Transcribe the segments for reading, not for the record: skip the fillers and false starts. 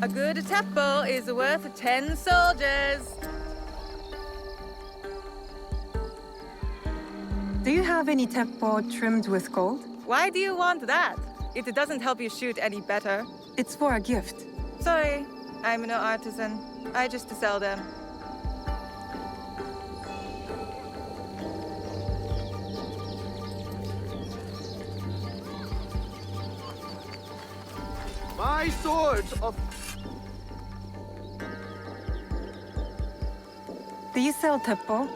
A good Teppo is worth 10 soldiers. Do you have any Teppo trimmed with gold? Why do you want that? It doesn't help you shoot any better. It's for a gift. Sorry, I'm no artisan. I just sell them. My swords of... Do you sell Teppo?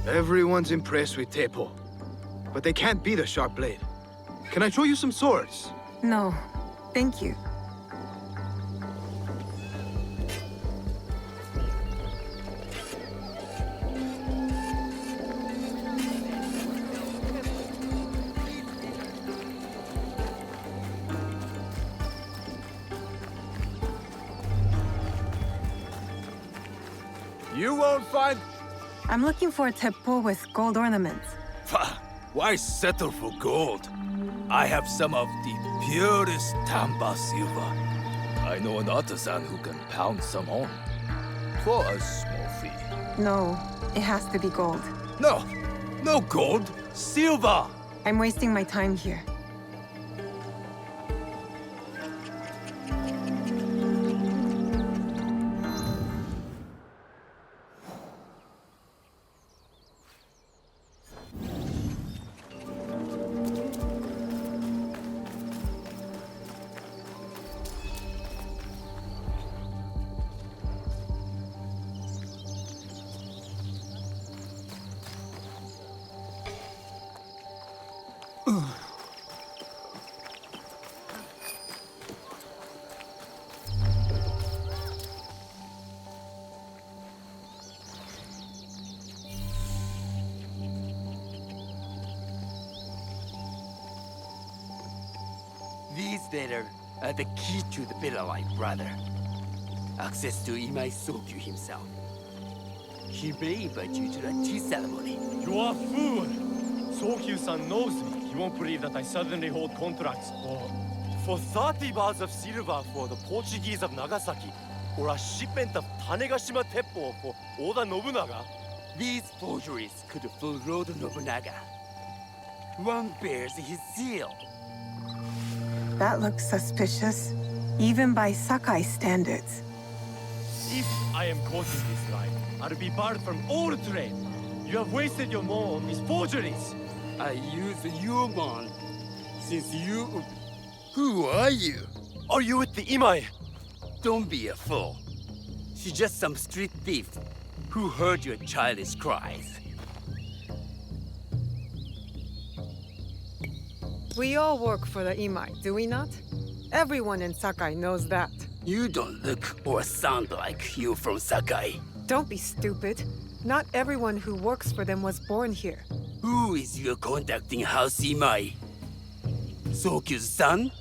Everyone's impressed with Teppo, but they can't beat a sharp blade. Can I show you some swords? No, thank you. You won't find... I'm looking for a Teppo with gold ornaments. Why settle for gold? I have some of the purest Tamba silver. I know an artisan who can pound some on. For a small fee. No, it has to be gold. No! No gold! Silver! I'm wasting my time here. These letters are the key to the better life, brother. Access to Imai Sokyu himself. He may invite you to the tea ceremony. You are a fool! Sokyu-san knows me. He won't believe that I suddenly hold contracts for 30 bars of silver for the Portuguese of Nagasaki, or a shipment of Tanegashima Teppo for Oda Nobunaga. These forgeries could fool Lord Nobunaga. One bears his seal. That looks suspicious, even by Sakai standards. If I am caught in this lie, I'll be barred from all trade. You have wasted your mo on these forgeries. I use you, man. Since you... Who are you? Are you with the Imai? Don't be a fool. She's just some street thief who heard your childish cries. We all work for the Imai, do we not? Everyone in Sakai knows that. You don't look or sound like you from Sakai. Don't be stupid. Not everyone who works for them was born here. Who is your contacting House Imai? Sokyu's son?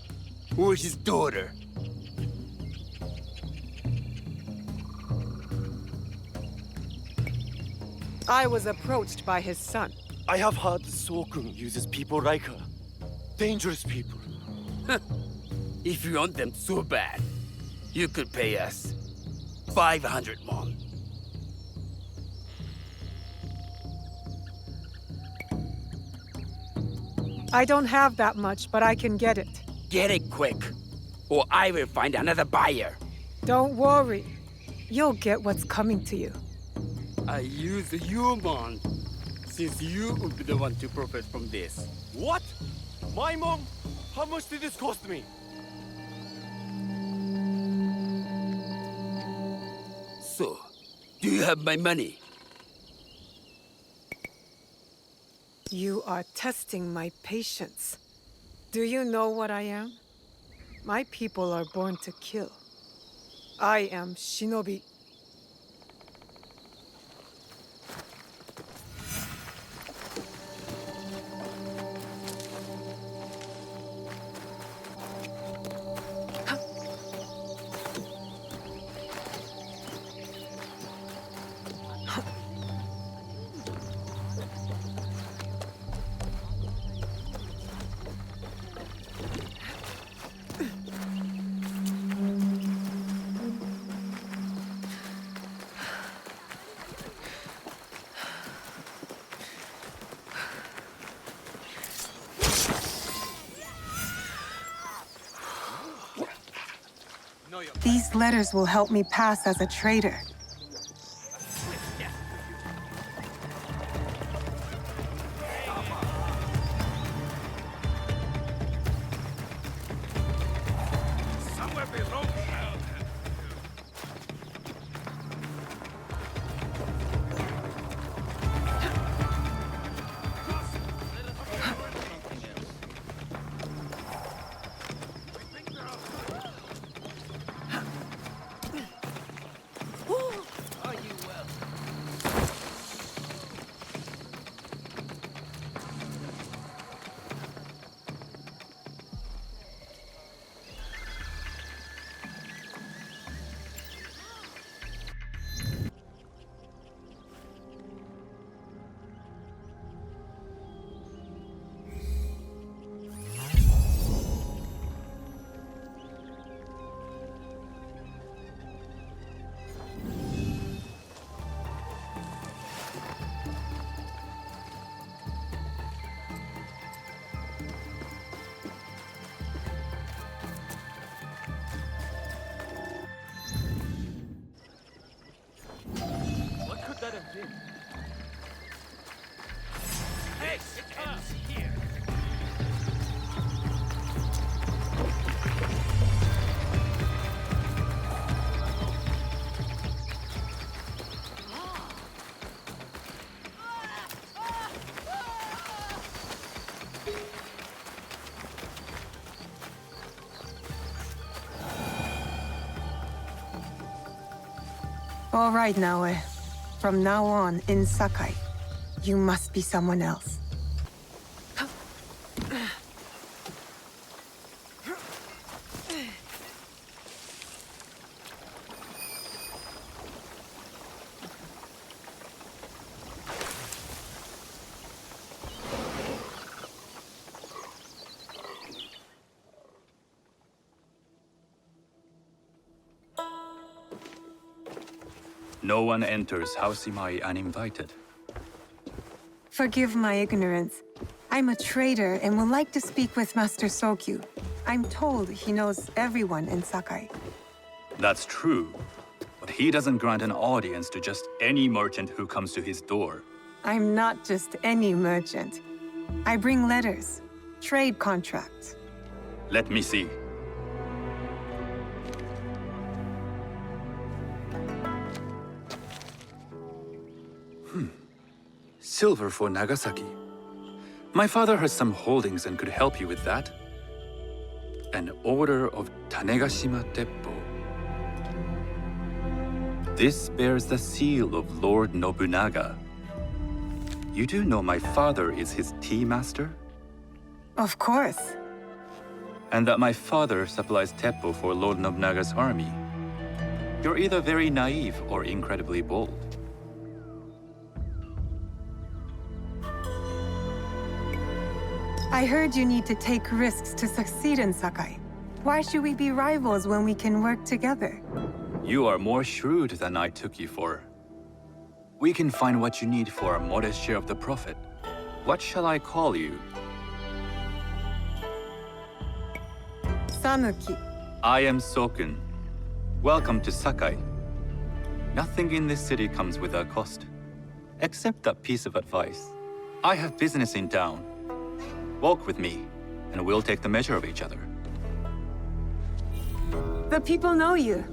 Or his daughter? I was approached by his son. I have heard Sokun uses people like her. Dangerous people. If you want them so bad, you could pay us 500 mon. I don't have that much, but I can get it. Get it quick, or I will find another buyer. Don't worry. You'll get what's coming to you. I use you, man, since you would be the one to profit from this. What? My mom? How much did this cost me? So, do you have my money? You are testing my patience. Do you know what I am? My people are born to kill. I am Shinobi. These letters will help me pass as a traitor. What could that have been? Hey, it comes here. All right, Naoe. From now on, in Sakai, you must be someone else. No one enters House Imai uninvited. Forgive my ignorance. I'm a trader and would like to speak with Master Sokyu. I'm told he knows everyone in Sakai. That's true, but he doesn't grant an audience to just any merchant who comes to his door. I'm not just any merchant. I bring letters, trade contracts. Let me see. Silver for Nagasaki. My father has some holdings and could help you with that. An order of Tanegashima Teppo. This bears the seal of Lord Nobunaga. You do know my father is his tea master? Of course. And that my father supplies Teppo for Lord Nobunaga's army. You're either very naive or incredibly bold. I heard you need to take risks to succeed in Sakai. Why should we be rivals when we can work together? You are more shrewd than I took you for. We can find what you need for a modest share of the profit. What shall I call you? Sanuki. I am Sokun. Welcome to Sakai. Nothing in this city comes without cost. Except that piece of advice. I have business in town. Walk with me, and we'll take the measure of each other. The people know you.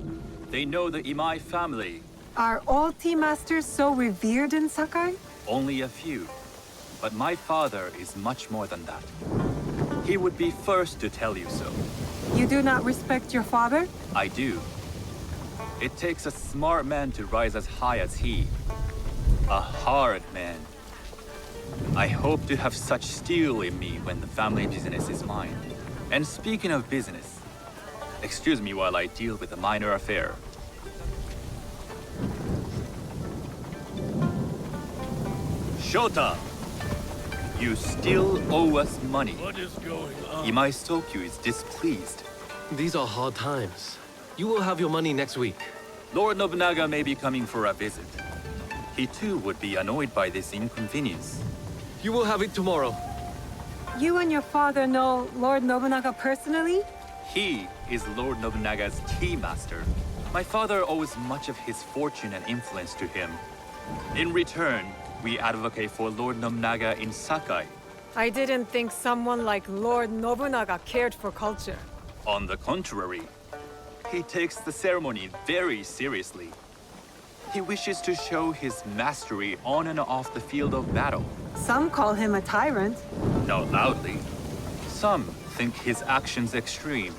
They know the Imai family. Are all tea masters so revered in Sakai? Only a few. But my father is much more than that. He would be first to tell you so. You do not respect your father? I do. It takes a smart man to rise as high as he. A hard man. I hope to have such steel in me when the family business is mine. And speaking of business, excuse me while I deal with a minor affair. Shota! You still owe us money. What is going on? Imai Sokyu is displeased. These are hard times. You will have your money next week. Lord Nobunaga may be coming for a visit. He too would be annoyed by this inconvenience. You will have it tomorrow. You and your father know Lord Nobunaga personally? He is Lord Nobunaga's tea master. My father owes much of his fortune and influence to him. In return, we advocate for Lord Nobunaga in Sakai. I didn't think someone like Lord Nobunaga cared for culture. On the contrary, he takes the ceremony very seriously. He wishes to show his mastery on and off the field of battle. Some call him a tyrant. Not loudly. Some think his actions extreme.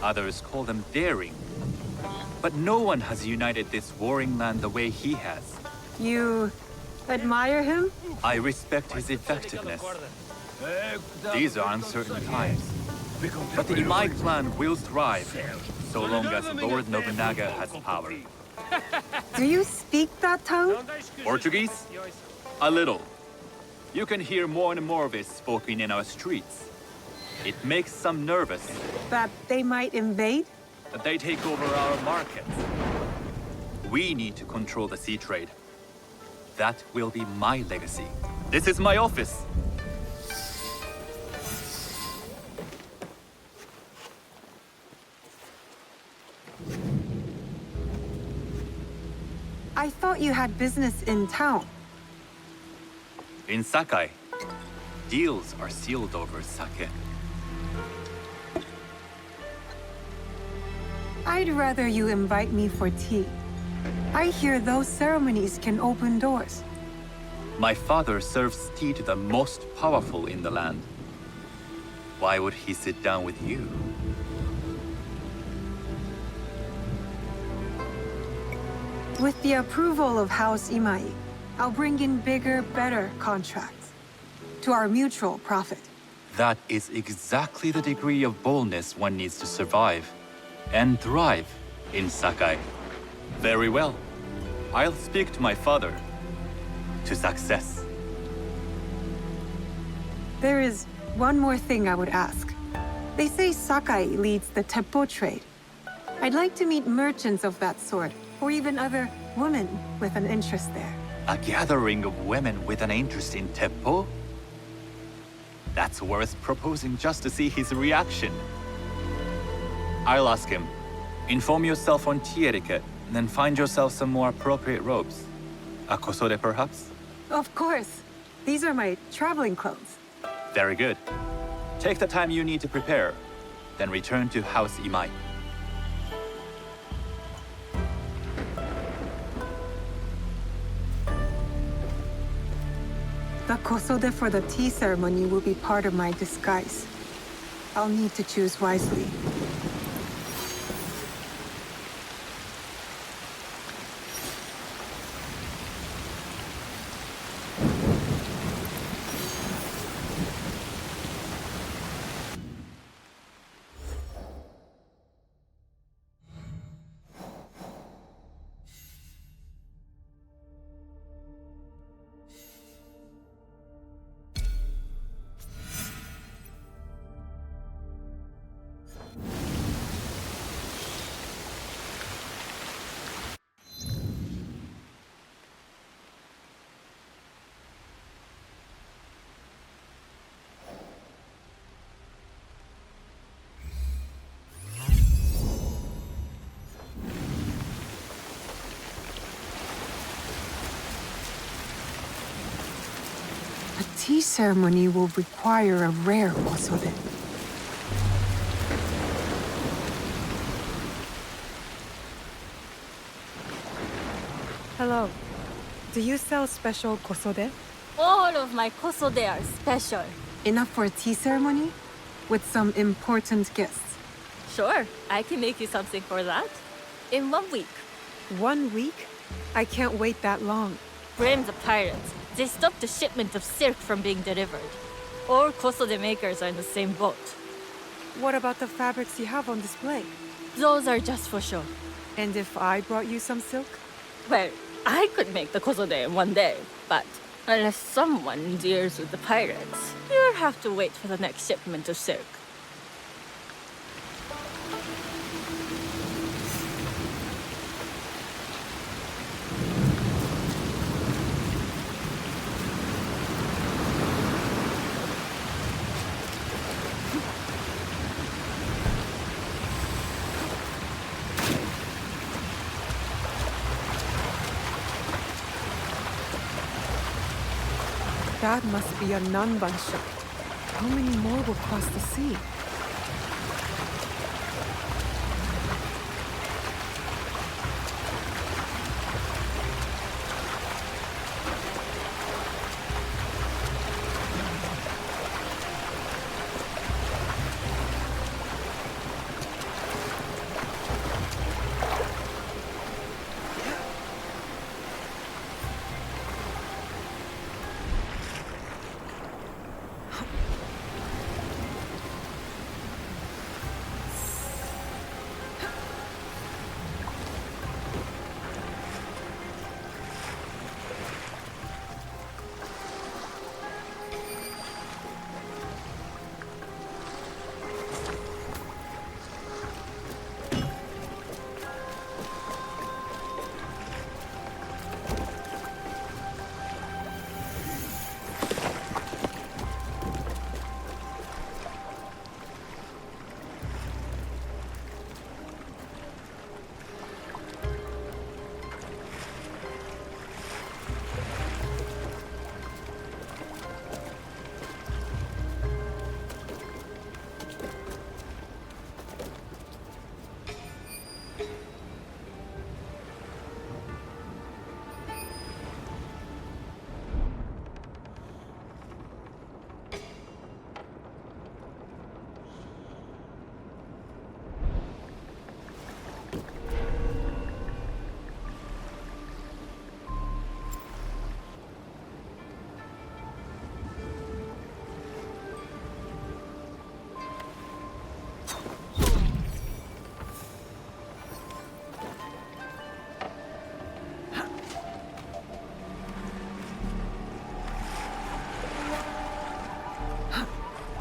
Others call them daring. But no one has united this warring land the way he has. You admire him? I respect his effectiveness. These are uncertain times. But the Imai clan will thrive, so long as Lord Nobunaga has power. Do you speak that tongue? Portuguese? A little. You can hear more and more of it spoken in our streets. It makes some nervous. That they might invade? That they take over our markets. We need to control the sea trade. That will be my legacy. This is my office. I thought you had business in town. In Sakai, deals are sealed over sake. I'd rather you invite me for tea. I hear those ceremonies can open doors. My father serves tea to the most powerful in the land. Why would he sit down with you? With the approval of House Imai, I'll bring in bigger, better contracts. To our mutual profit. That is exactly the degree of boldness one needs to survive and thrive in Sakai. Very well. I'll speak to my father. To Succes. There is one more thing I would ask. They say Sakai leads the Teppo trade. I'd like to meet merchants of that sort, or even other women with an interest there. A gathering of women with an interest in Teppo? That's worth proposing just to see his reaction. I'll ask him. Inform yourself on tea etiquette, and then find yourself some more appropriate robes. A kosode, perhaps? Of course. These are my traveling clothes. Very good. Take the time you need to prepare, then return to House Imai. The kosode for the tea ceremony will be part of my disguise. I'll need to choose wisely. The tea ceremony will require a rare kosode. Hello. Do you sell special kosode? All of my kosode are special. Enough for a tea ceremony? With some important guests. Sure, I can make you something for that. In 1 week. 1 week? I can't wait that long. Blame the pirates. They stopped the shipment of silk from being delivered. All kosode makers are in the same boat. What about the fabrics you have on display? Those are just for show. And if I brought you some silk? Well, I could make the kosode in 1 day, but unless someone deals with the pirates, you'll have to wait for the next shipment of silk. That must be a Nanban ship. How many more will cross the sea?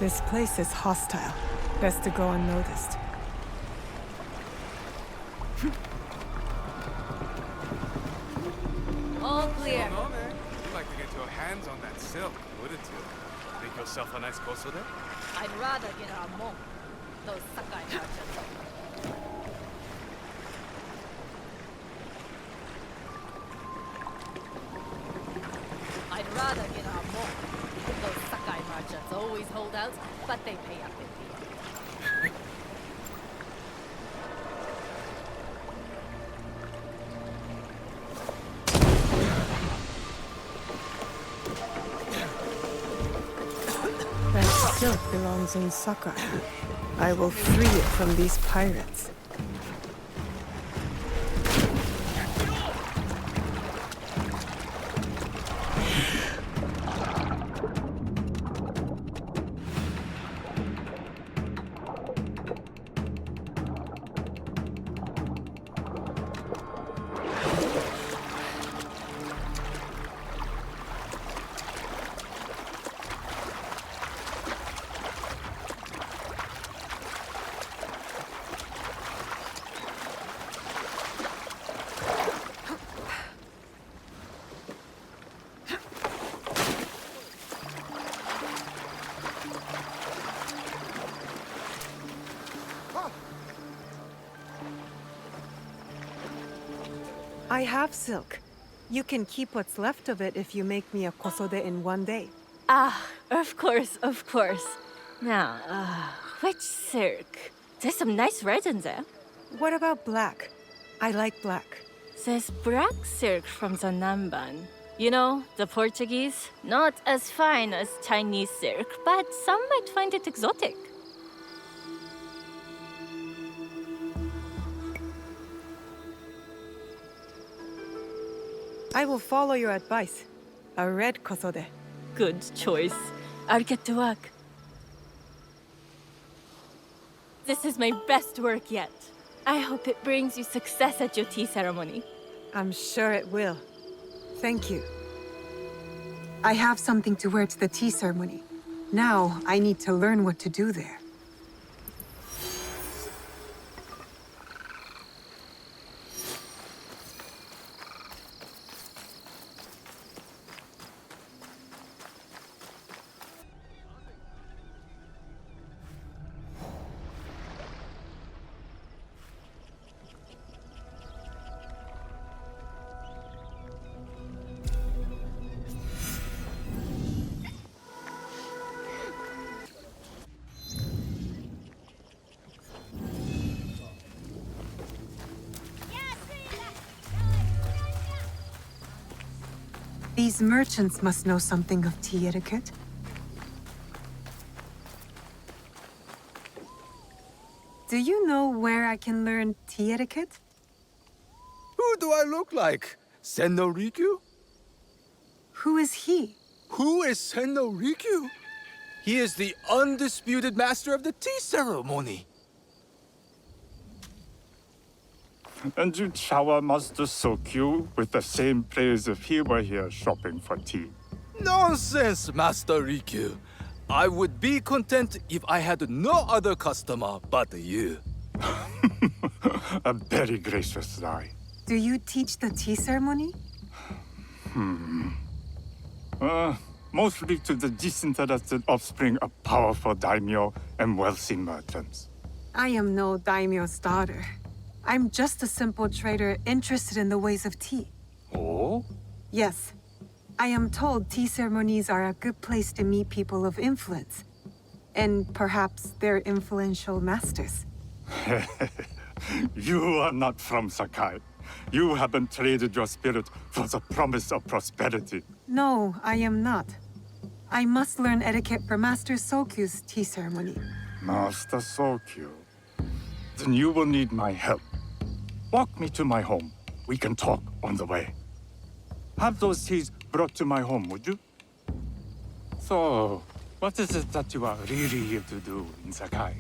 This place is hostile. Best to go unnoticed. All clear. Naoe, you'd like to get your hands on that silk, wouldn't you? Make yourself a nice kosode? I'd rather get our monk. Those Sakai merchants. I'd rather get our monk. Those Sakai merchants always hold out, but they pay up in the end. That silk belongs in Sakai. I will free it from these pirates. I have silk. You can keep what's left of it if you make me a kosode in one day. Ah, of course, of course. Now, which silk? There's some nice red in there. What about black? I like black. There's black silk from the Namban. You know, the Portuguese. Not as fine as Chinese silk, but some might find it exotic. I will follow your advice. A red kosode. Good choice. I'll get to work. This is my best work yet. I hope it brings you success at your tea ceremony. I'm sure it will. Thank you. I have something to wear to the tea ceremony. Now, I need to learn what to do there. These merchants must know something of tea etiquette. Do you know where I can learn tea etiquette? Who do I look like? Senno Rikyu? Who is he? Who is Senno Rikyu? He is the undisputed master of the tea ceremony. And you'd shower Master Sokyu with the same praise if he were here shopping for tea. Nonsense, Master Rikyu. I would be content if I had no other customer but you. A very gracious lie. Do you teach the tea ceremony? Mostly to the disinterested offspring of powerful daimyo and wealthy merchants. I am no daimyo's daughter. I'm just a simple trader interested in the ways of tea. Oh? Yes. I am told tea ceremonies are a good place to meet people of influence. And perhaps their influential masters. You are not from Sakai. You haven't traded your spirit for the promise of prosperity. No, I am not. I must learn etiquette for Master Sokyu's tea ceremony. Master Sokyu. Then you will need my help. Walk me to my home. We can talk on the way. Have those teas brought to my home, would you? So, what is it that you are really here to do in Sakai?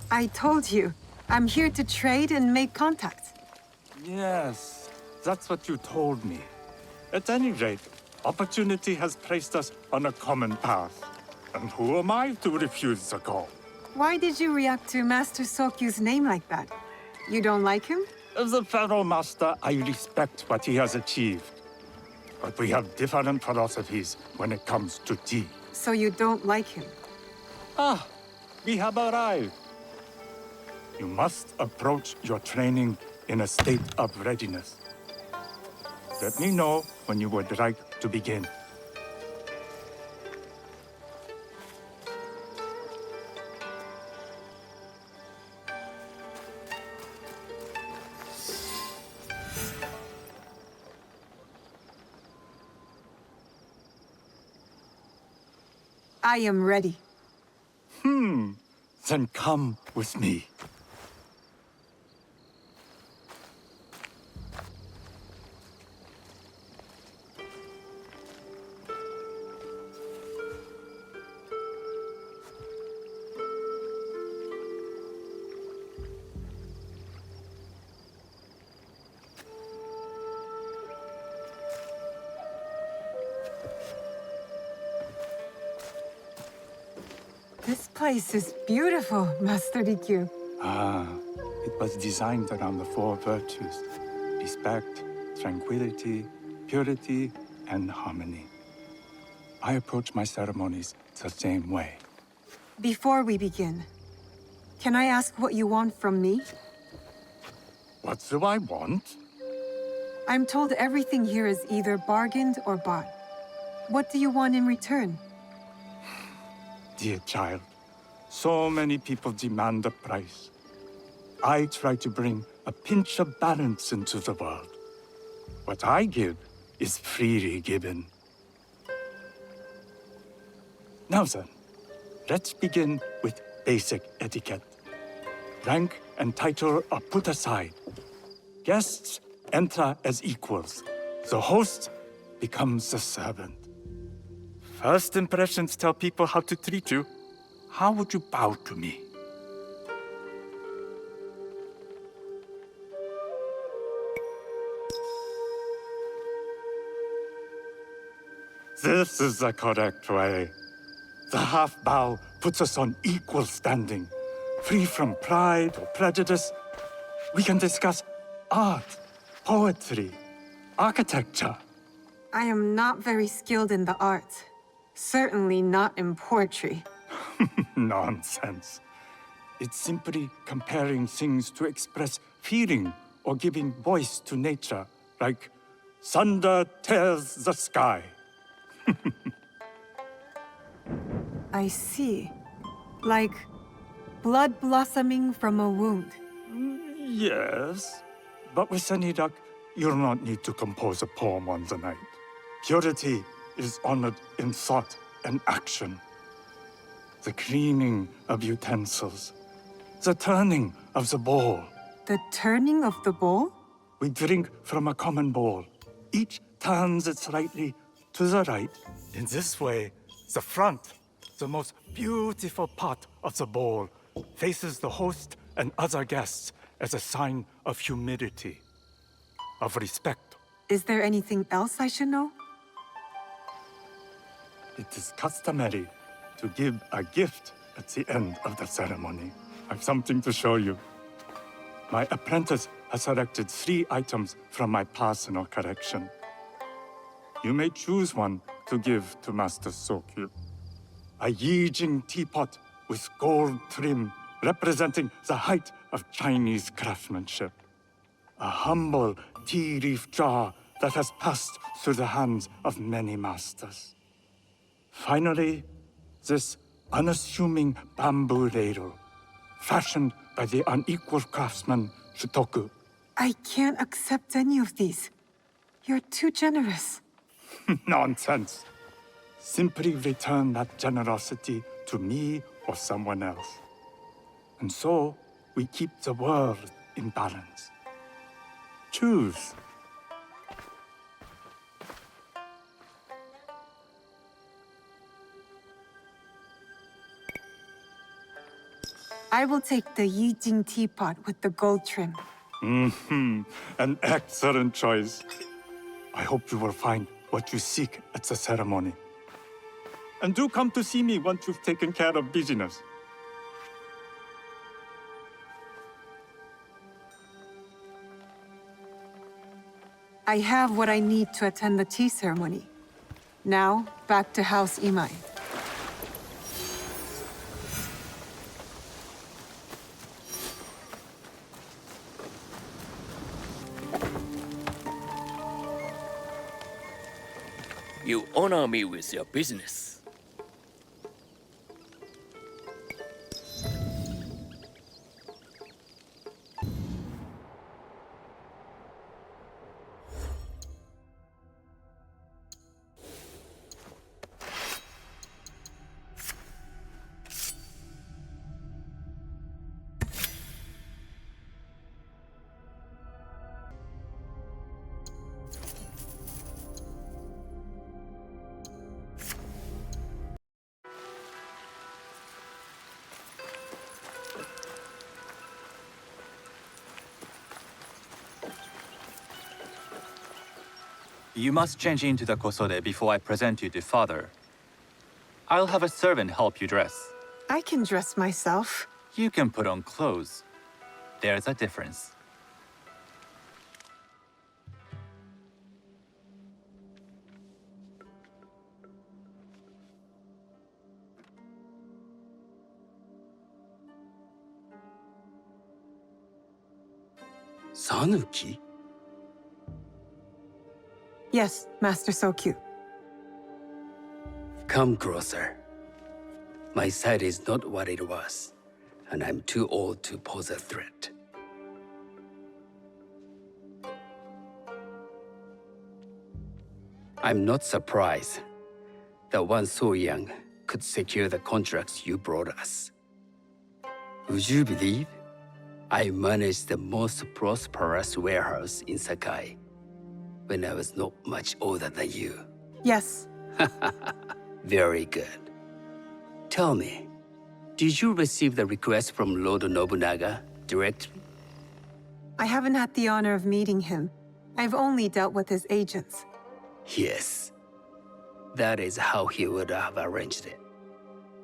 I told you, I'm here to trade and make contacts. Yes, that's what you told me. At any rate, opportunity has placed us on a common path. And who am I to refuse the call? Why did you react to Master Sokyu's name like that? You don't like him? As a Pharaoh Master, I respect what he has achieved. But we have different philosophies when it comes to tea. So you don't like him? Ah, we have arrived. You must approach your training in a state of readiness. Let me know when you would like to begin. I am ready. Then come with me. This place is beautiful, Master Rikyu. Ah, it was designed around the four virtues: respect, tranquility, purity, and harmony. I approach my ceremonies the same way. Before we begin, can I ask what you want from me? What do I want? I'm told everything here is either bargained or bought. What do you want in return? Dear child, so many people demand a price. I try to bring a pinch of balance into the world. What I give is freely given. Now then, let's begin with basic etiquette. Rank and title are put aside. Guests enter as equals. The host becomes the servant. First impressions tell people how to treat you. How would you bow to me? This is the correct way. The half bow puts us on equal standing, free from pride or prejudice. We can discuss art, poetry, architecture. I am not very skilled in the arts. Certainly not in poetry. Nonsense. It's simply comparing things to express feeling or giving voice to nature, like thunder tears the sky. I see. Like blood blossoming from a wound. Yes, but with any luck, you'll not need to compose a poem on the night. Purity is honored in thought and action. The cleaning of utensils, the turning of the bowl. The turning of the bowl? We drink from a common bowl. Each turns it slightly to the right. In this way, the front, the most beautiful part of the bowl, faces the host and other guests as a sign of humility, of respect. Is there anything else I should know? It is customary to give a gift at the end of the ceremony. I've something to show you. My apprentice has selected 3 items from my personal collection. You may choose one to give to Master Sokyu. A Yijing teapot with gold trim representing the height of Chinese craftsmanship. A humble tea leaf jar that has passed through the hands of many masters. Finally, this unassuming bamboo ladle, fashioned by the unequal craftsman Shutoku. I can't accept any of these. You're too generous. Nonsense. Simply return that generosity to me or someone else. And so, we keep the world in balance. Choose. I will take the Yijing teapot with the gold trim. An excellent choice. I hope you will find what you seek at the ceremony. And do come to see me once you've taken care of business. I have what I need to attend the tea ceremony. Now, back to House Imai. You honor me with your business. You must change into the kosode before I present you to father. I'll have a servant help you dress. I can dress myself. You can put on clothes. There's a difference. Sanuki? Yes, Master Sokyu. Come closer. My sight is not what it was, and I'm too old to pose a threat. I'm not surprised that one so young could secure the contracts you brought us. Would you believe I managed the most prosperous warehouse in Sakai when I was not much older than you? Yes. Very good. Tell me, did you receive the request from Lord Nobunaga directly? I haven't had the honor of meeting him. I've only dealt with his agents. Yes. That is how he would have arranged it.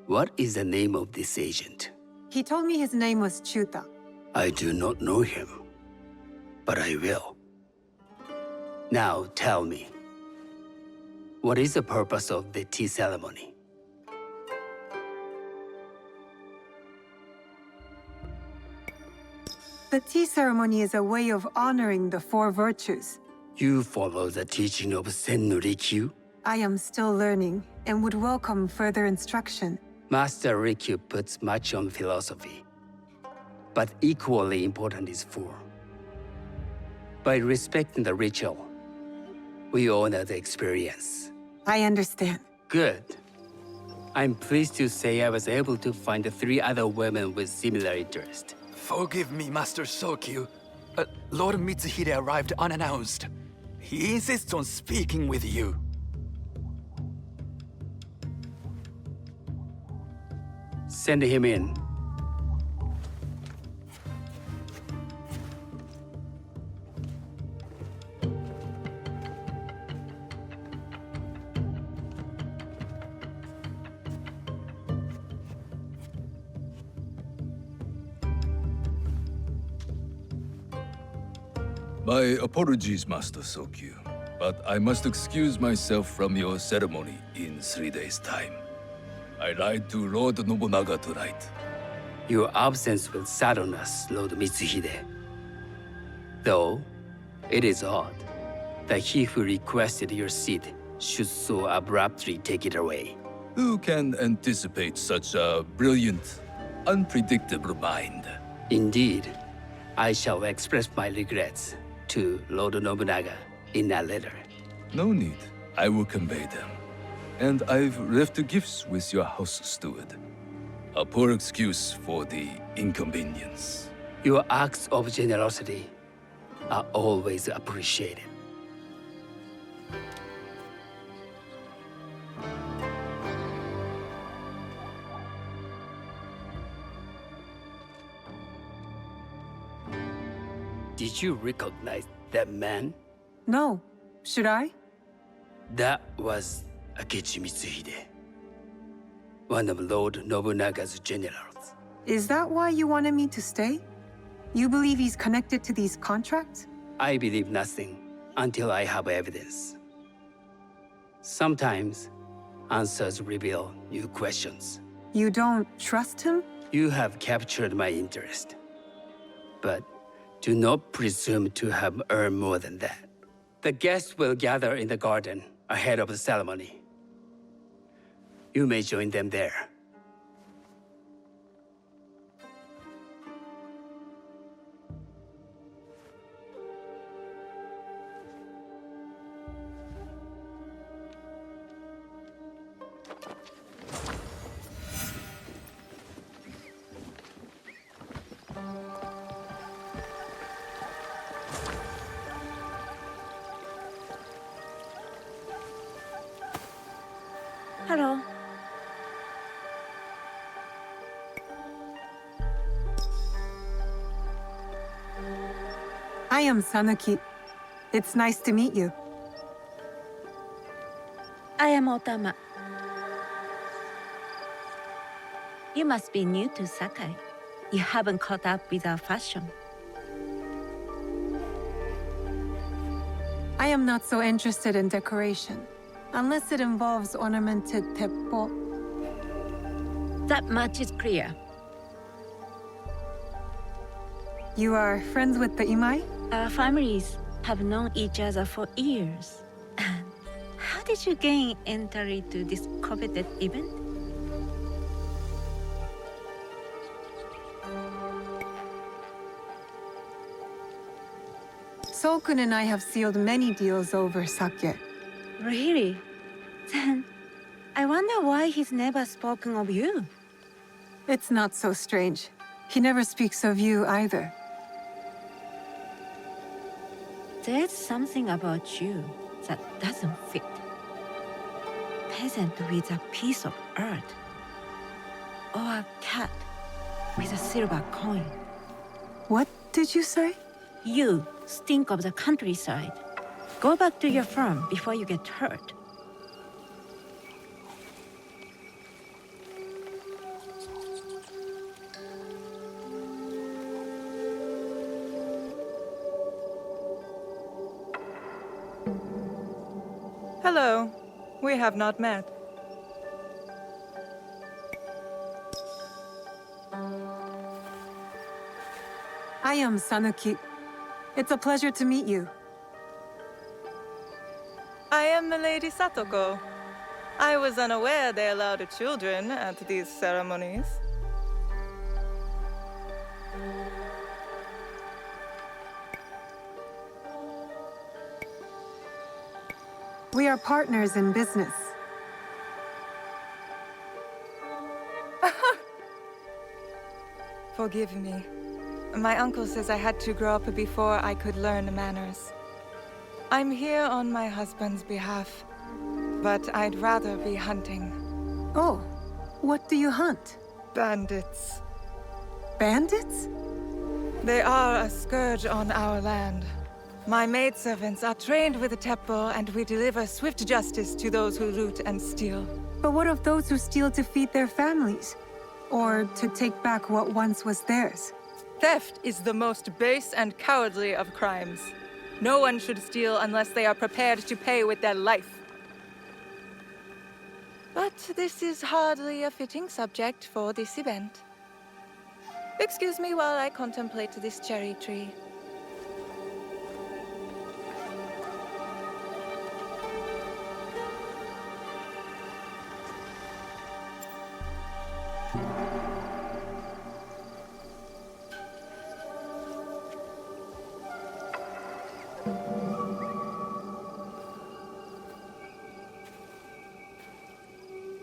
What is the name of this agent? He told me his name was Chuta. I do not know him, but I will. Now tell me, what is the purpose of the tea ceremony? The tea ceremony is a way of honoring the 4 virtues. You follow the teaching of Sen no Rikyu? I am still learning and would welcome further instruction. Master Rikyu puts much on philosophy, but equally important is form. By respecting the ritual, We honor the experience. I understand. Good. I'm pleased to say I was able to find 3 other women with similar interest. Forgive me, Master Sokyu. Lord Mitsuhide arrived unannounced. He insists on speaking with you. Send him in. My apologies, Master Sokyu, but I must excuse myself from your ceremony in 3 days' time. I lied to Lord Nobunaga tonight. Your absence will sadden us, Lord Mitsuhide. Though, it is odd that he who requested your seat should so abruptly take it away. Who can anticipate such a brilliant, unpredictable mind? Indeed, I shall express my regrets to Lord Nobunaga in a letter. No need. I will convey them. And I've left the gifts with your house steward. A poor excuse for the inconvenience. Your acts of generosity are always appreciated. Did you recognize that man? No. Should I? That was Akechi Mitsuhide, one of Lord Nobunaga's generals. Is that why you wanted me to stay? You believe he's connected to these contracts? I believe nothing until I have evidence. Sometimes, answers reveal new questions. You don't trust him? You have captured my interest. But do not presume to have earned more than that. The guests will gather in the garden ahead of the ceremony. You may join them there. Hello. I am Sanuki. It's nice to meet you. I am Otama. You must be new to Sakai. You haven't caught up with our fashion. I am not so interested in decoration, unless it involves ornamented Teppo. That much is clear. You are friends with the Imai? Our families have known each other for years. How did you gain entry to this coveted event? Sokun and I have sealed many deals over sake. Really? Then I wonder why he's never spoken of you. It's not so strange. He never speaks of you either. There's something about you that doesn't fit. Peasant with a piece of earth. Or a cat with a silver coin. What did you say? You stink of the countryside. Go back to your farm before you get hurt. Hello. We have not met. I am Sanuki. It's a pleasure to meet you. I am Milady Satoko. I was unaware they allowed children at these ceremonies. We are partners in business. Forgive me. My uncle says I had to grow up before I could learn manners. I'm here on my husband's behalf, but I'd rather be hunting. Oh, what do you hunt? Bandits. Bandits? They are a scourge on our land. My maidservants are trained with the Teppo, and we deliver swift justice to those who loot and steal. But what of those who steal to feed their families? Or to take back what once was theirs? Theft is the most base and cowardly of crimes. No one should steal unless they are prepared to pay with their life. But this is hardly a fitting subject for this event. Excuse me while I contemplate this cherry tree.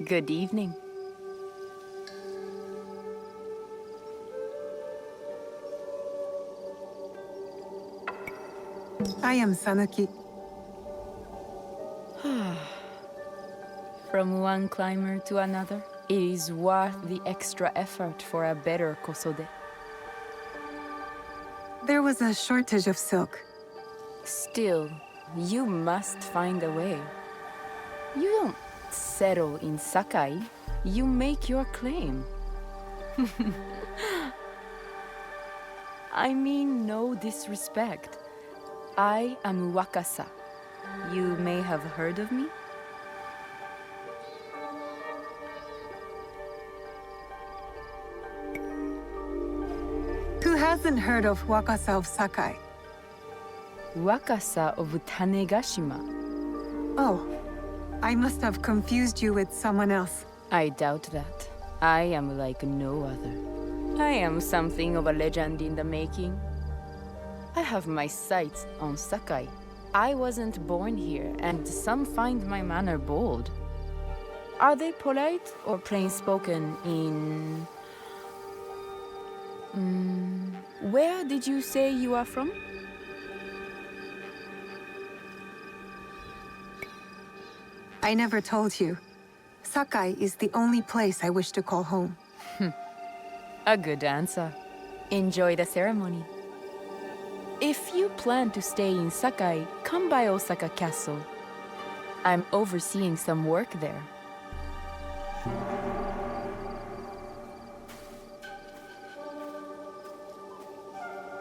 Good evening. I am Sanuki. From one climber to another, it is worth the extra effort for a better kosode. There was a shortage of silk. Still, you must find a way. You don't settle in Sakai, you make your claim. I mean no disrespect. I am Wakasa. You may have heard of me? Who hasn't heard of Wakasa of Sakai? Wakasa of Tanegashima. Oh, I must have confused you with someone else. I doubt that. I am like no other. I am something of a legend in the making. I have my sights on Sakai. I wasn't born here, and some find my manner bold. Are they polite or plain-spoken in... where did you say you are from? I never told you. Sakai is the only place I wish to call home. A good answer. Enjoy the ceremony. If you plan to stay in Sakai, come by Osaka Castle. I'm overseeing some work there.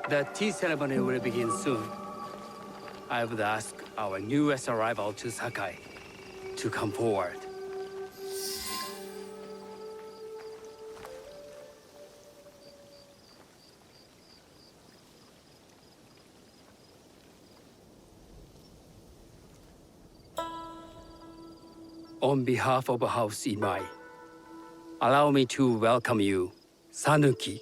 The tea ceremony will begin soon. I would ask our newest arrival to Sakai to come forward. On behalf of House Imai, allow me to welcome you, Sanuki.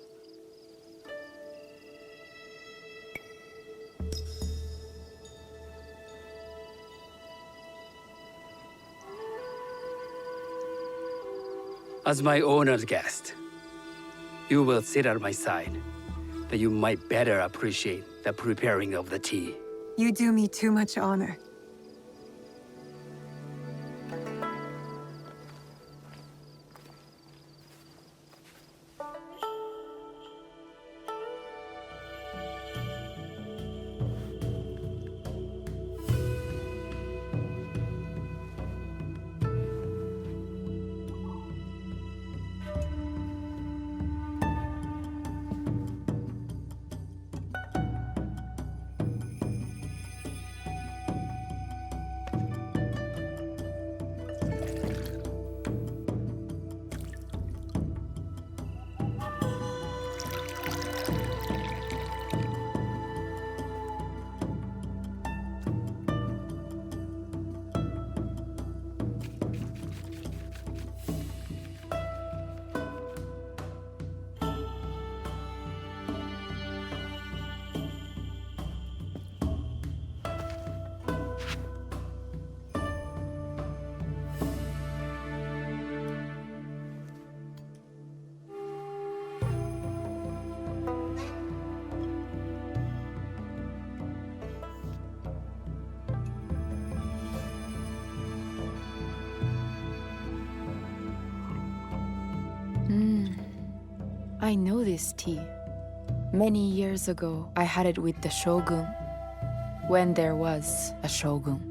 As my honored guest, you will sit at my side, that you might better appreciate the preparing of the tea. You do me too much honor. I know this tea. Many years ago, I had it with the shogun. When there was a shogun.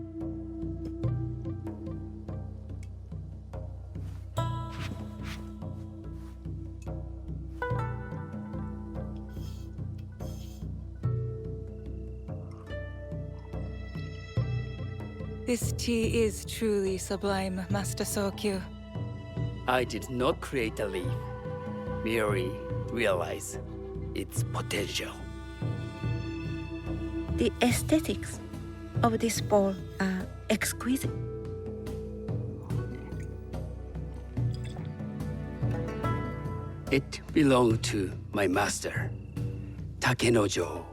This tea is truly sublime, Master Sokyu. I did not create a leaf, merely realize its potential. The aesthetics of this bowl are exquisite. It belonged to my master, Takenojo.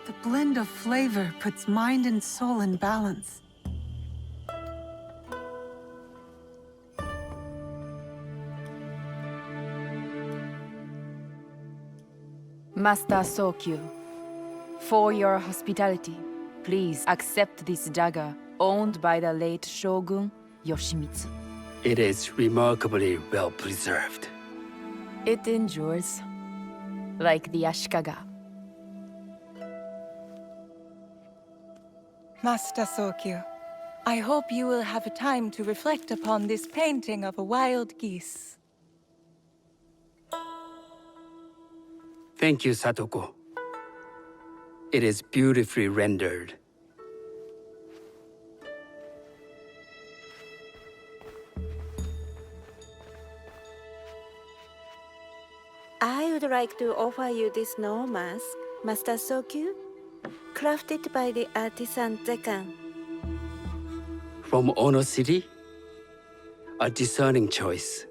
The blend of flavor puts mind and soul in balance. Master Sokyu, for your hospitality, please accept this dagger owned by the late Shogun Yoshimitsu. It is remarkably well preserved. It endures, like the Ashikaga. Master Sokyu, I hope you will have time to reflect upon this painting of a wild geese. Thank you, Satoko. It is beautifully rendered. I would like to offer you this snow mask, Master Sokyu, crafted by the artisan Zekan. From Ono City? A discerning choice.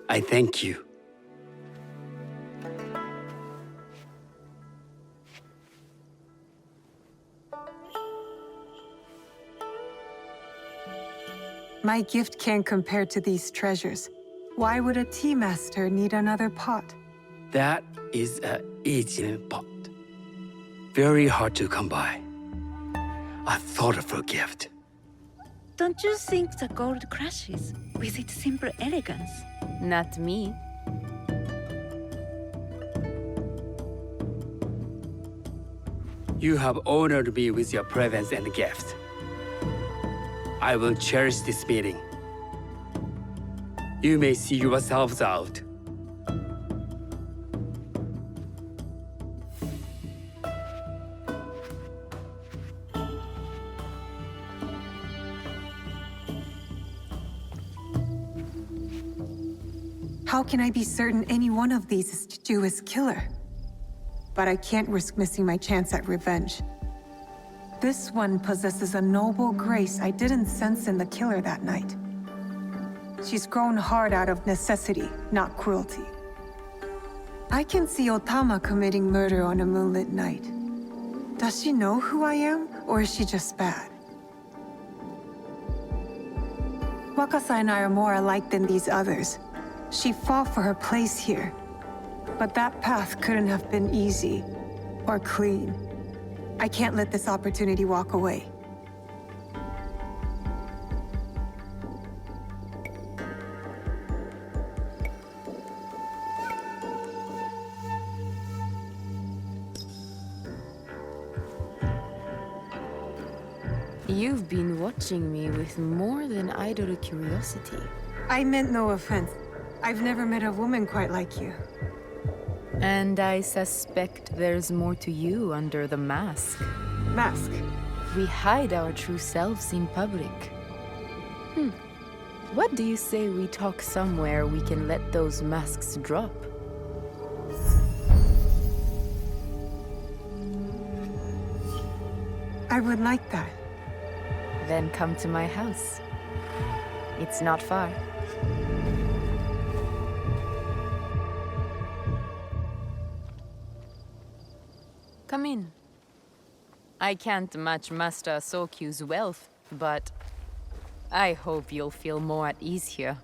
I thank you. My gift can't compare to these treasures. Why would a tea master need another pot? That is a aging pot. Very hard to come by. A thoughtful gift. Don't you think the gold crashes with its simple elegance? Not me. You have honored me with your presence and gift. I will cherish this meeting. You may see yourselves out. How can I be certain any one of these is to do his killer? But I can't risk missing my chance at revenge. This one possesses a noble grace I didn't sense in the killer that night. She's grown hard out of necessity, not cruelty. I can see Otama committing murder on a moonlit night. Does she know who I am, or is she just bad? Wakasa and I are more alike than these others. She fought for her place here. But that path couldn't have been easy, or clean. I can't let this opportunity walk away. You've been watching me with more than idle curiosity. I meant no offense. I've never met a woman quite like you. And I suspect there's more to you under the mask. Mask? We hide our true selves in public. What do you say we talk somewhere we can let those masks drop? I would like that. Then come to my house. It's not far. Come in. I can't match Master Sokyu's wealth, but I hope you'll feel more at ease here.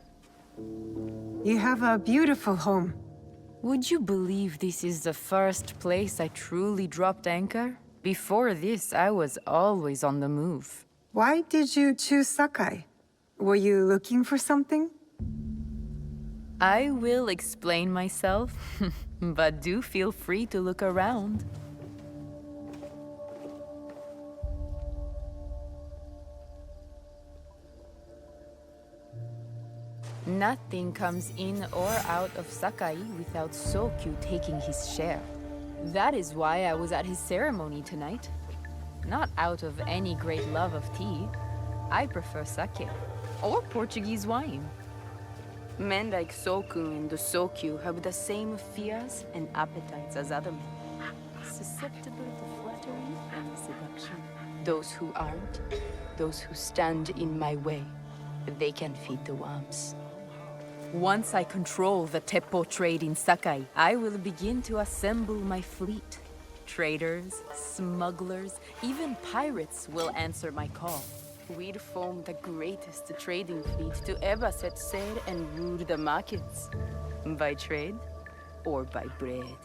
You have a beautiful home. Would you believe this is the first place I truly dropped anchor? Before this, I was always on the move. Why did you choose Sakai? Were you looking for something? I will explain myself, but do feel free to look around. Nothing comes in or out of Sakai without Sokyu taking his share. That is why I was at his ceremony tonight. Not out of any great love of tea. I prefer sake, or Portuguese wine. Men like Soku and the Sokyu have the same fears and appetites as other men. Susceptible to flattery and seduction. Those who aren't, those who stand in my way, they can feed the worms. Once I control the Teppo trade in Sakai, I will begin to assemble my fleet. Traders, smugglers, even pirates will answer my call. We'd form the greatest trading fleet to ever set sail and rule the markets. By trade or by bread.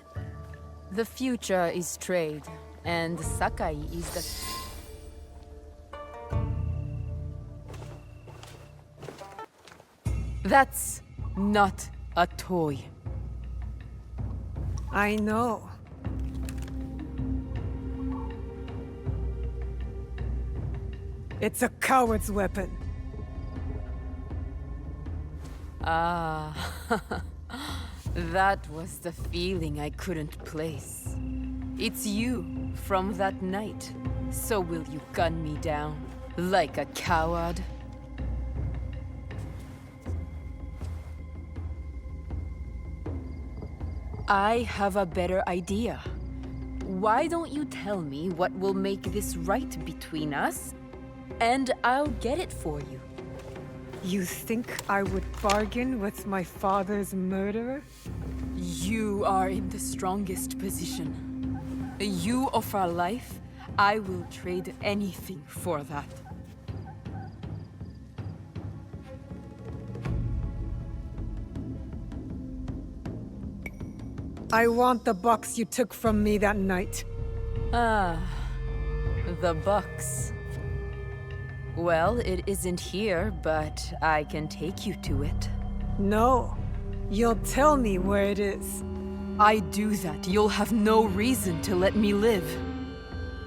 The future is trade, and Sakai is the... That's not a toy. I know. It's a coward's weapon. Ah, that was the feeling I couldn't place. It's you from that night. So will you gun me down like a coward? I have a better idea. Why don't you tell me what will make this right between us, and I'll get it for you. You think I would bargain with my father's murderer? You are in the strongest position. You offer life, I will trade anything for that. I want the box you took from me that night. Ah, the box. Well, it isn't here, but I can take you to it. No, you'll tell me where it is. I do that, you'll have no reason to let me live.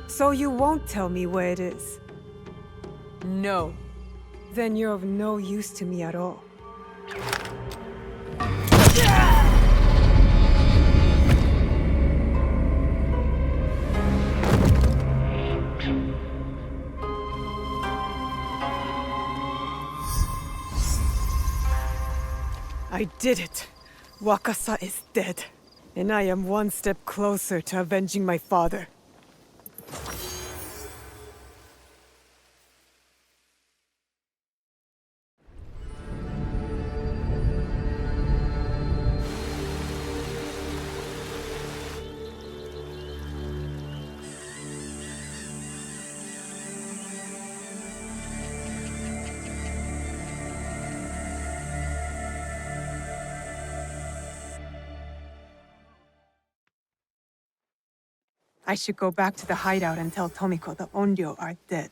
So you won't tell me where it is? No. Then you're of no use to me at all. I did it. Wakasa is dead. And I am one step closer to avenging my father. I should go back to the hideout and tell Tomiko the Onryo are dead.